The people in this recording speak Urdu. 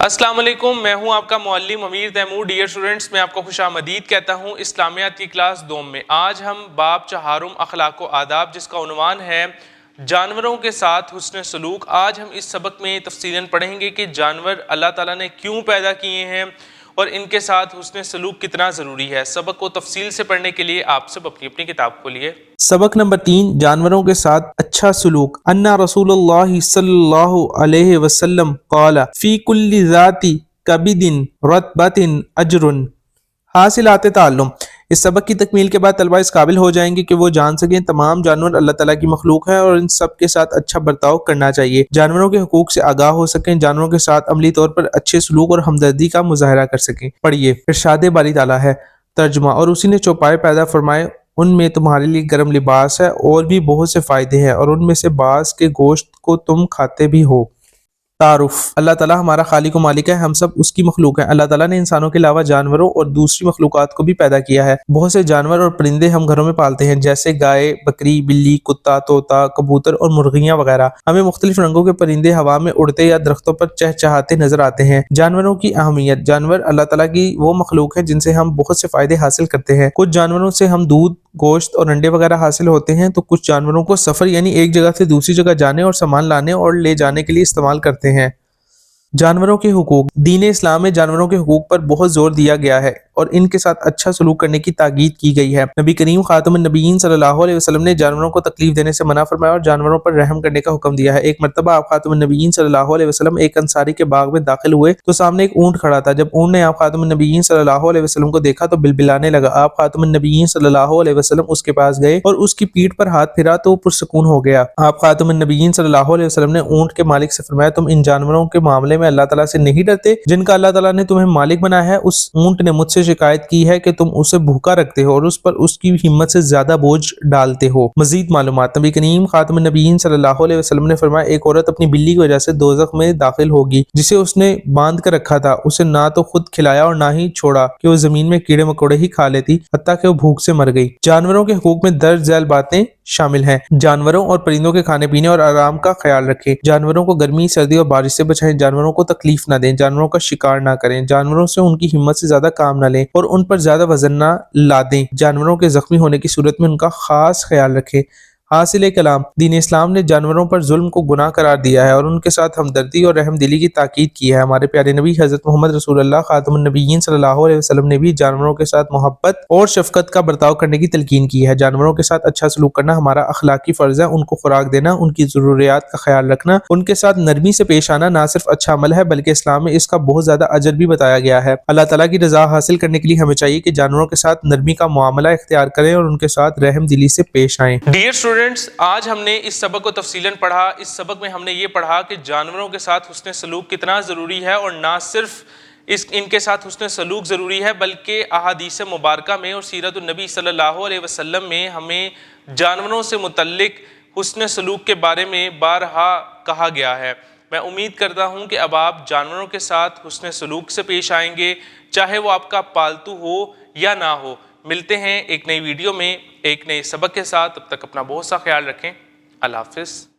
السلام علیکم، میں ہوں آپ کا معلم امیر تیمور۔ ڈیئر اسٹوڈنٹس، میں آپ کو خوش آمدید کہتا ہوں اسلامیات کی کلاس دوم میں۔ آج ہم باب چہارم اخلاق و آداب، جس کا عنوان ہے جانوروں کے ساتھ حسن سلوک، آج ہم اس سبق میں تفصیلاً پڑھیں گے کہ جانور اللہ تعالیٰ نے کیوں پیدا کیے ہیں اور ان کے ساتھ حسن سلوک کتنا ضروری ہے۔ سبق کو تفصیل سے پڑھنے کے لیے آپ سب اپنی اپنی کتاب کھولیے۔ سبق نمبر 3، جانوروں کے ساتھ اچھا سلوک۔ ان رسول اللہ صلی اللہ علیہ وسلم قال فی کل ذات کبد رطبۃ اجر۔ حاصلات تعلم۔ اس سبق کی تکمیل کے بعد طلبہ اس قابل ہو جائیں گے کہ وہ جان سکیں تمام جانور اللہ تعالیٰ کی مخلوق ہیں اور ان سب کے ساتھ اچھا برتاؤ کرنا چاہیے، جانوروں کے حقوق سے آگاہ ہو سکیں، جانوروں کے ساتھ عملی طور پر اچھے سلوک اور ہمدردی کا مظاہرہ کر سکیں۔ پڑھیے، ارشاد باری تعالیٰ ہے، ترجمہ، اور اسی نے چوپائے پیدا فرمائے، ان میں تمہارے لیے گرم لباس ہے اور بھی بہت سے فائدے ہیں، اور ان میں سے بعض کے گوشت کو تم کھاتے بھی ہو۔ تعارف۔ اللہ تعالیٰ ہمارا خالق و مالک ہے، ہم سب اس کی مخلوق ہیں۔ اللہ تعالیٰ نے انسانوں کے علاوہ جانوروں اور دوسری مخلوقات کو بھی پیدا کیا ہے۔ بہت سے جانور اور پرندے ہم گھروں میں پالتے ہیں، جیسے گائے، بکری، بلی، کتا، طوطا، کبوتر اور مرغیاں وغیرہ۔ ہمیں مختلف رنگوں کے پرندے ہوا میں اڑتے یا درختوں پر چہچہاتے نظر آتے ہیں۔ جانوروں کی اہمیت۔ جانور اللہ تعالیٰ کی وہ مخلوق ہے جن سے ہم بہت سے فائدے حاصل کرتے ہیں۔ کچھ جانوروں سے ہم دودھ، گوشت اور انڈے وغیرہ حاصل ہوتے ہیں، تو کچھ جانوروں کو سفر یعنی ایک جگہ سے دوسری جگہ جانے اور سامان لانے اور لے جانے کے لیے استعمال کرتے ہیں۔ جانوروں کے حقوق۔ دین اسلام میں جانوروں کے حقوق پر بہت زور دیا گیا ہے اور ان کے ساتھ اچھا سلوک کرنے کی تاکید کی گئی ہے۔ نبی کریم خاتم النبیین صلی اللہ علیہ وسلم نے جانوروں کو تکلیف دینے سے منع فرمایا اور جانوروں پر رحم کرنے کا حکم دیا ہے۔ ایک مرتبہ آپ خاتم النبیین صلی اللہ علیہ وسلم ایک انصاری کے باغ میں داخل ہوئے تو سامنے ایک اونٹ کھڑا تھا۔ جب اونٹ نے آپ خاتم النبیین صلی اللہ علیہ وسلم کو دیکھا تو بلبلانے لگا۔ آپ خاتم النبیین صلی اللہ علیہ وسلم اس کے پاس گئے اور اس کی پیٹھ پر ہاتھ پھیرا تو وہ پرسکون ہو گیا۔ آپ خاتم النبیین صلی اللہ علیہ وسلم نے اونٹ کے مالک سے فرمایا، تم ان جانوروں کے معاملے میں اللہ تعالیٰ سے نہیں ڈرتے جن کا اللہ تعالیٰ نے تمہیں مالک بنایا ہے؟ اس اونٹ نے مجھ سے شکایت کی ہے کہ تم اسے بھوکا رکھتے ہو اور اس پر اس کی ہمت سے زیادہ بوجھ ڈالتے ہو۔ مزید معلومات۔ نبی کریم خاتم النبیین صلی اللہ علیہ وسلم نے فرمایا، ایک عورت اپنی بلی کی وجہ سے دوزخ میں داخل ہوگی جسے اس نے باندھ کر رکھا تھا، اسے نہ تو خود کھلایا اور نہ ہی چھوڑا کہ وہ زمین میں کیڑے مکوڑے ہی کھا لیتی، حتیٰ کہ وہ بھوک سے مر گئی۔ جانوروں کے حقوق میں درج ذیل باتیں شامل ہیں۔ جانوروں اور پرندوں کے کھانے پینے اور آرام کا خیال رکھیں۔ جانوروں کو گرمی، سردی اور بارش سے بچائیں۔ جانوروں کو تکلیف نہ دیں، جانوروں کا شکار نہ کریں، جانوروں سے ان کی ہمت سے زیادہ کام نہ لیں اور ان پر زیادہ وزن نہ لادیں۔ جانوروں کے زخمی ہونے کی صورت میں ان کا خاص خیال رکھیں۔ حاصل کلام۔ دین اسلام نے جانوروں پر ظلم کو گناہ قرار دیا ہے اور ان کے ساتھ ہمدردی اور رحم دلی کی تاکید کی ہے۔ ہمارے پیارے نبی حضرت محمد رسول اللہ خاتم النبیین صلی اللہ علیہ وسلم نے بھی جانوروں کے ساتھ محبت اور شفقت کا برتاؤ کرنے کی تلقین کی ہے۔ جانوروں کے ساتھ اچھا سلوک کرنا ہمارا اخلاقی فرض ہے۔ ان کو خوراک دینا، ان کی ضروریات کا خیال رکھنا، ان کے ساتھ نرمی سے پیش آنا نہ صرف اچھا عمل ہے بلکہ اسلام میں اس کا بہت زیادہ اجر بھی بتایا گیا ہے۔ اللہ تعالیٰ کی رضا حاصل کرنے کے لیے ہمیں چاہیے کہ جانوروں کے ساتھ نرمی کا معاملہ اختیار کریں اور ان کے ساتھ رحم دلی سے پیش آئیں۔ ڈیئر اسٹوڈنٹس، آج ہم نے اس سبق کو تفصیلاً پڑھا۔ اس سبق میں ہم نے یہ پڑھا کہ جانوروں کے ساتھ حسن سلوک کتنا ضروری ہے، اور نہ صرف ان کے ساتھ حسن سلوک ضروری ہے بلکہ احادیث مبارکہ میں اور سیرت النبی صلی اللہ علیہ وسلم میں ہمیں جانوروں سے متعلق حسن سلوک کے بارے میں بارہا کہا گیا ہے۔ میں امید کرتا ہوں کہ اب آپ جانوروں کے ساتھ حسن سلوک سے پیش آئیں گے، چاہے وہ آپ کا پالتو ہو یا نہ ہو۔ ملتے ہیں ایک نئی ویڈیو میں ایک نئے سبق کے ساتھ، تب تک اپنا بہت سا خیال رکھیں۔ اللہ حافظ۔